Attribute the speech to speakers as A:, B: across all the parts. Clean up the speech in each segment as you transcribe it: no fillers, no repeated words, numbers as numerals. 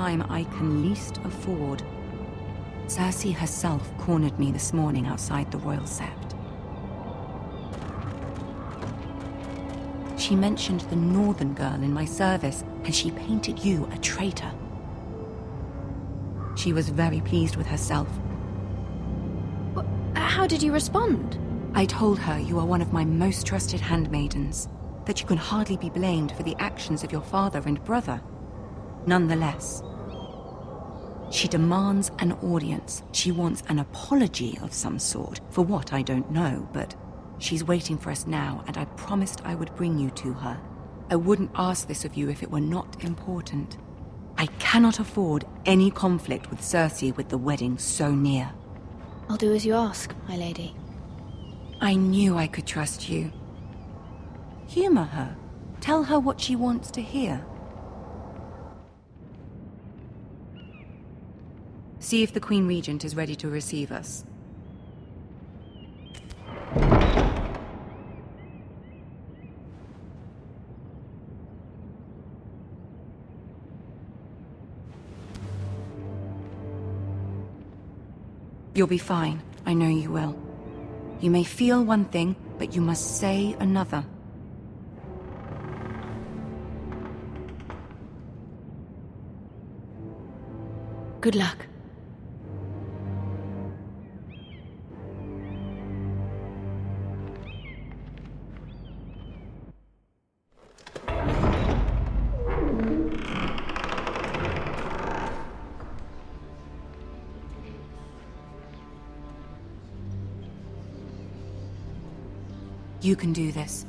A: time I can least afford. Cersei herself cornered me this morning outside the Royal Sept. She mentioned the Northern girl in my service, and she painted you a traitor. She was very pleased with herself.
B: How did you respond?
A: I told her you are one of my most trusted handmaidens, that you can hardly be blamed for the actions of your father and brother. Nonetheless, she demands an audience. She wants an apology of some sort, for what I don't know, but she's waiting for us now, and I promised I would bring you to her. I wouldn't ask this of you if it were not important. I cannot afford any conflict with Cersei with the wedding so near.
B: I'll do as you ask, my lady.
A: I knew I could trust you. Humor her. Tell her what she wants to hear. See if the Queen Regent is ready to receive us. You'll be fine. I know you will. You may feel one thing, but you must say another.
B: Good luck.
A: You can do this.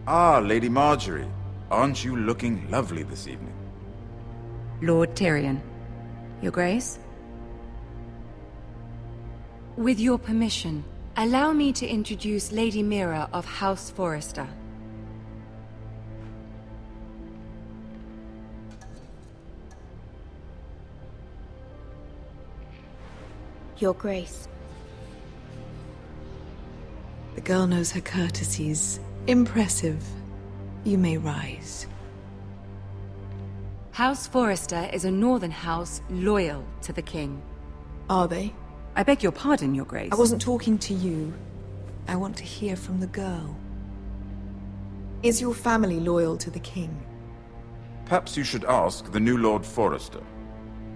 C: Ah, Lady Marjorie. Aren't you looking lovely this evening?
A: Lord Tyrion. Your Grace? With your permission, allow me to introduce Lady Mira of House Forrester.
B: Your Grace.
D: The girl knows her courtesies. Impressive. You may rise.
A: House Forrester is a northern house loyal to the king.
D: Are they?
A: I beg your pardon, Your Grace.
D: I wasn't talking to you. I want to hear from the girl. Is your family loyal to the king?
C: Perhaps you should ask the new Lord Forrester.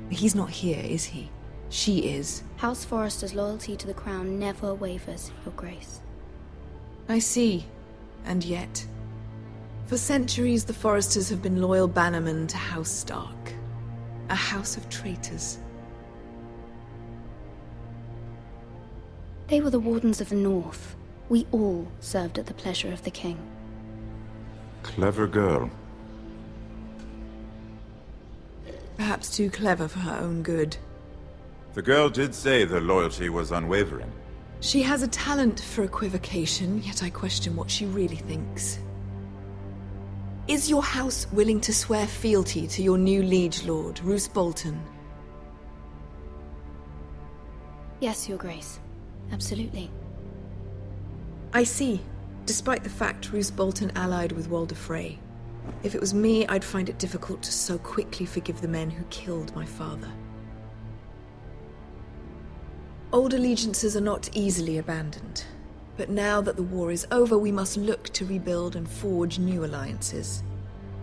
D: He's not here, is he? She is.
B: House Forrester's loyalty to the crown never wavers, Your Grace.
D: I see. And yet, for centuries the Forresters have been loyal bannermen to House Stark. A house of traitors.
B: They were the Wardens of the North. We all served at the pleasure of the king.
C: Clever girl.
D: Perhaps too clever for her own good.
C: The girl did say their loyalty was unwavering.
D: She has a talent for equivocation, yet I question what she really thinks. Is your house willing to swear fealty to your new liege lord, Roose Bolton?
B: Yes, Your Grace. Absolutely.
D: I see. Despite the fact Roose Bolton allied with Walder Frey. If it was me, I'd find it difficult to so quickly forgive the men who killed my father. Old allegiances are not easily abandoned. But now that the war is over, we must look to rebuild and forge new alliances.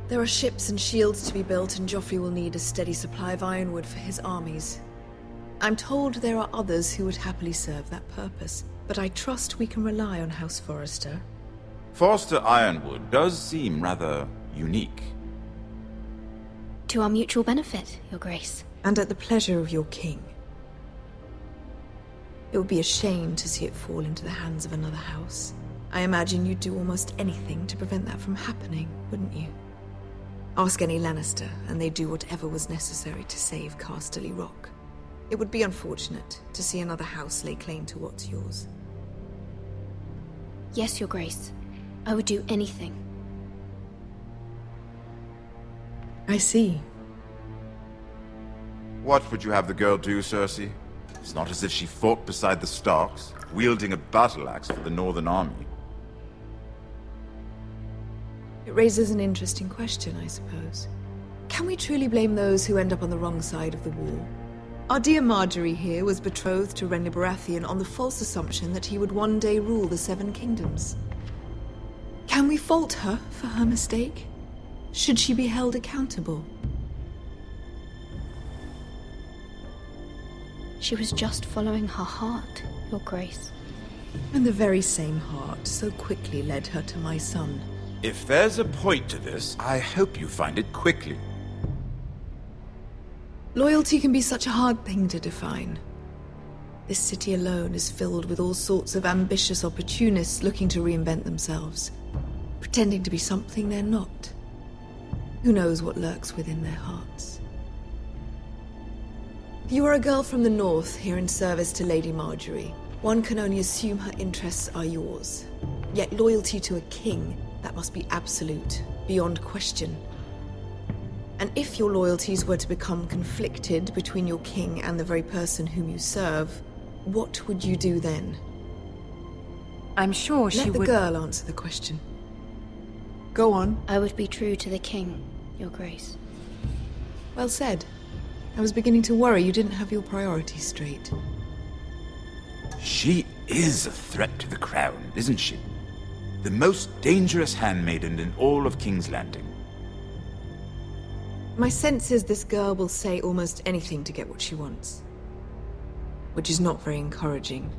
D: There are ships and shields to be built, and Joffrey will need a steady supply of ironwood for his armies. I'm told there are others who would happily serve that purpose, but I trust we can rely on House Forrester.
C: Forster Ironwood does seem rather unique.
B: To our mutual benefit, Your Grace.
D: And at the pleasure of your king. It would be a shame to see it fall into the hands of another house. I imagine you'd do almost anything to prevent that from happening, wouldn't you? Ask any Lannister, and they'd do whatever was necessary to save Casterly Rock. It would be unfortunate to see another house lay claim to what's yours.
B: Yes, Your Grace. I would do anything.
D: I see.
C: What would you have the girl do, Cersei? It's not as if she fought beside the Starks, wielding a battle axe for the Northern Army.
D: It raises an interesting question, I suppose. Can we truly blame those who end up on the wrong side of the war? Our dear Marjorie here was betrothed to Renly Baratheon on the false assumption that he would one day rule the Seven Kingdoms. Can we fault her for her mistake? Should she be held accountable?
B: She was just following her heart, Your Grace.
D: And the very same heart so quickly led her to my son.
C: If there's a point to this, I hope you find it quickly.
D: Loyalty can be such a hard thing to define. This city alone is filled with all sorts of ambitious opportunists looking to reinvent themselves, pretending to be something they're not. Who knows what lurks within their hearts? You are a girl from the north here in service to Lady Marjorie. One can only assume her interests are yours. Yet loyalty to a king, that must be absolute, beyond question. And if your loyalties were to become conflicted between your king and the very person whom you serve, what would you do then?
A: I'm sure she
D: Let the
A: would...
D: girl answer the question. Go on.
B: I would be true to the king, Your Grace.
D: Well said. I was beginning to worry you didn't have your priorities straight.
C: She is a threat to the crown, isn't she? The most dangerous handmaiden in all of King's Landing.
D: My sense is this girl will say almost anything to get what she wants. Which is not very encouraging.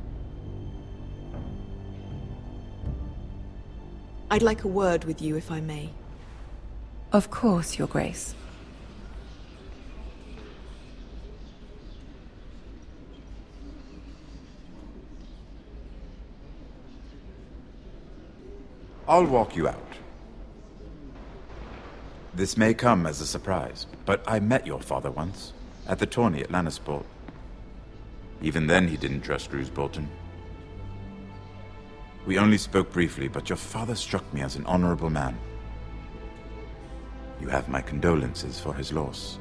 D: I'd like a word with you, if I may.
A: Of course, Your Grace.
C: I'll walk you out. This may come as a surprise, but I met your father once, at the tourney at Lannisport. Even then he didn't trust Roose Bolton. We only spoke briefly, but your father struck me as an honorable man. You have my condolences for his loss.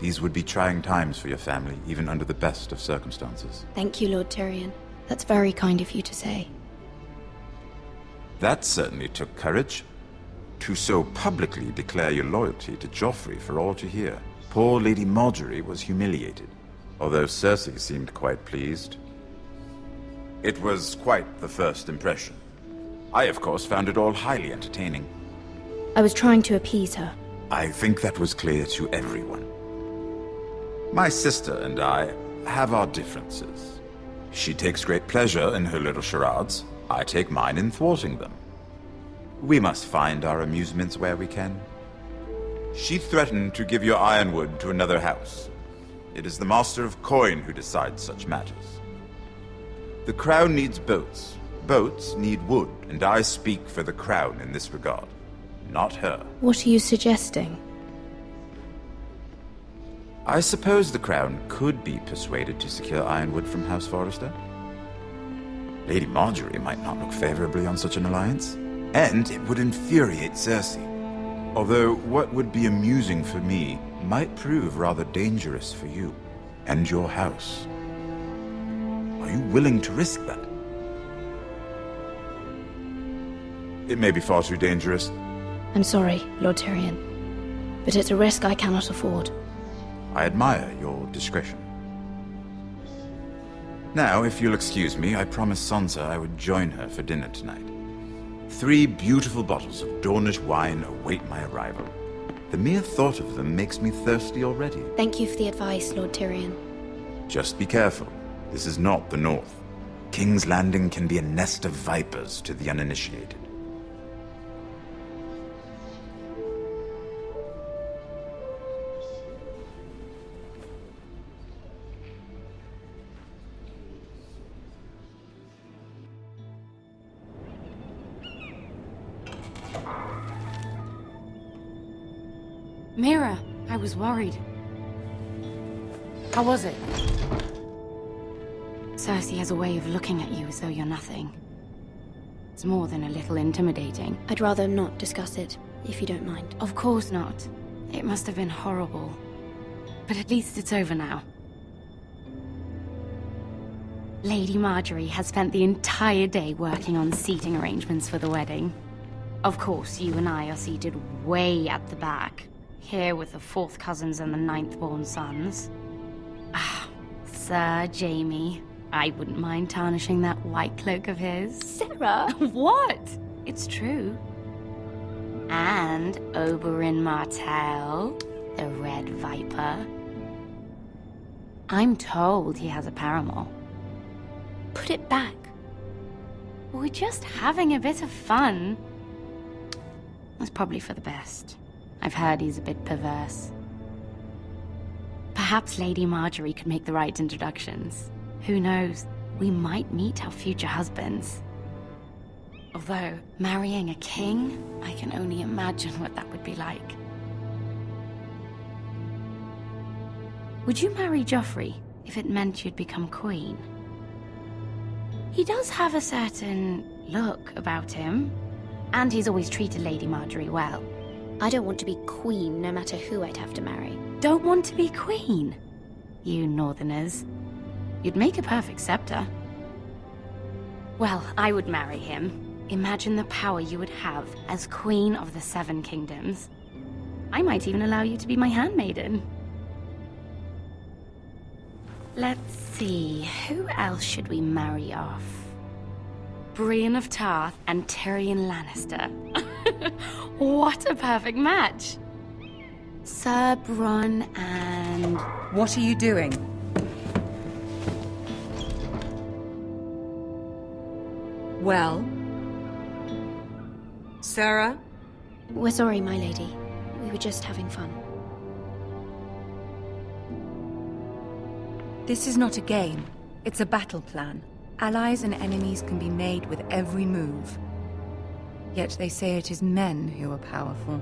C: These would be trying times for your family, even under the best of circumstances.
B: Thank you, Lord Tyrion. That's very kind of you to say.
C: That certainly took courage. To so publicly declare your loyalty to Joffrey for all to hear. Poor Lady Marjorie was humiliated, although Cersei seemed quite pleased. It was quite the first impression. I, of course, found it all highly entertaining.
B: I was trying to appease her.
C: I think that was clear to everyone. My sister and I have our differences. She takes great pleasure in her little charades. I take mine in thwarting them. We must find our amusements where we can. She threatened to give your ironwood to another house. It is the Master of Coin who decides such matters. The Crown needs boats. Boats need wood, and I speak for the Crown in this regard, not her.
B: What are you suggesting?
C: I suppose the Crown could be persuaded to secure ironwood from House Forrester. Lady Marjorie might not look favorably on such an alliance, and it would infuriate Cersei. Although what would be amusing for me might prove rather dangerous for you and your house. Are you willing to risk that? It may be far too dangerous.
B: I'm sorry, Lord Tyrion, but it's a risk I cannot afford.
C: I admire your discretion. Now, if you'll excuse me, I promised Sansa I would join her for dinner tonight. 3 beautiful bottles of Dornish wine await my arrival. The mere thought of them makes me thirsty already.
B: Thank you for the advice, Lord Tyrion.
C: Just be careful. This is not the North. King's Landing can be a nest of vipers to the uninitiated.
A: Mira, I was worried. How was it? Cersei has a way of looking at you as though you're nothing. It's more than a little intimidating.
B: I'd rather not discuss it, if you don't mind.
A: Of course not. It must have been horrible.
E: but at least it's over now. Lady Marjorie has spent the entire day working on seating arrangements for the wedding. Of course, you and I are seated way at the back, here with the 4th cousins and the 9th-born sons. Ah, Sir Jaime. I wouldn't mind tarnishing that white cloak of his.
B: Sarah!
E: What? It's true. And Oberyn Martell, the Red Viper. I'm told he has a paramour.
B: Put it back.
E: We're just having a bit of fun. It's probably for the best. I've heard he's a bit perverse. Perhaps Lady Marjorie could make the right introductions. Who knows? We might meet our future husbands. Although, marrying a king, I can only imagine what that would be like. Would you marry Joffrey if it meant you'd become queen? He does have a certain look about him, and he's always treated Lady Marjorie well.
B: I don't want to be queen, no matter who I'd have to marry.
E: Don't want to be queen? You northerners. You'd make a perfect scepter. Well, I would marry him. Imagine the power you would have as Queen of the 7 Kingdoms. I might even allow you to be my handmaiden. Let's see, who else should we marry off? Brienne of Tarth and Tyrion Lannister. What a perfect match! Sir Bronn and...
A: What are you doing? Well? Sarah?
B: We're sorry, my lady. We were just having fun.
A: This is not a game. It's a battle plan. Allies and enemies can be made with every move. Yet they say it is men who are powerful.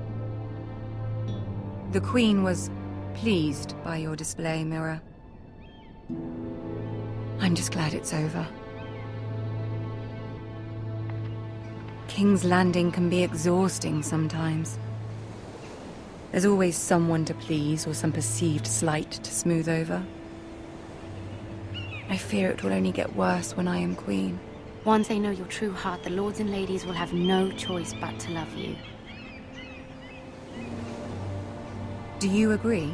A: The Queen was pleased by your display, Mira. I'm just glad it's over. King's Landing can be exhausting sometimes. There's always someone to please or some perceived slight to smooth over. I fear it will only get worse when I am queen.
E: Once they know your true heart, the lords and ladies will have no choice but to love you.
A: Do you agree?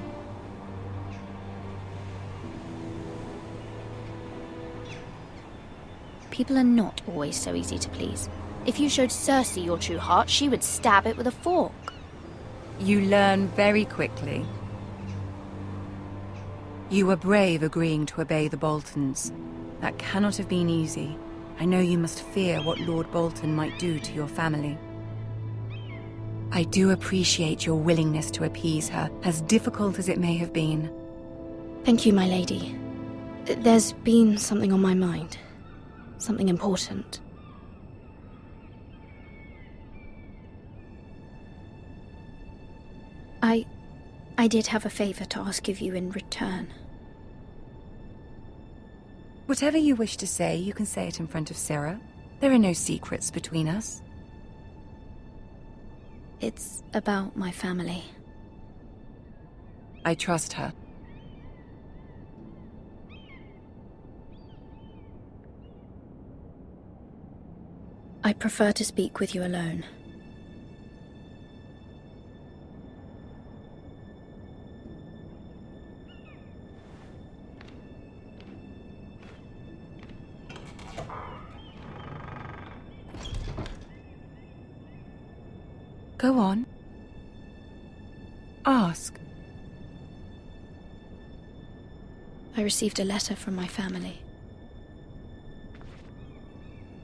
B: People are not always so easy to please. If you showed Cersei your true heart, she would stab it with a fork.
A: You learn very quickly. You were brave agreeing to obey the Boltons. That cannot have been easy. I know you must fear what Lord Bolton might do to your family. I do appreciate your willingness to appease her, as difficult as it may have been.
B: Thank you, my lady. There's been something on my mind. Something important. I did have a favor to ask of you in return.
A: Whatever you wish to say, you can say it in front of Sarah. There are no secrets between us.
B: It's about my family.
A: I trust her.
B: I prefer to speak with you alone.
A: Go on. Ask.
B: I received a letter from my family.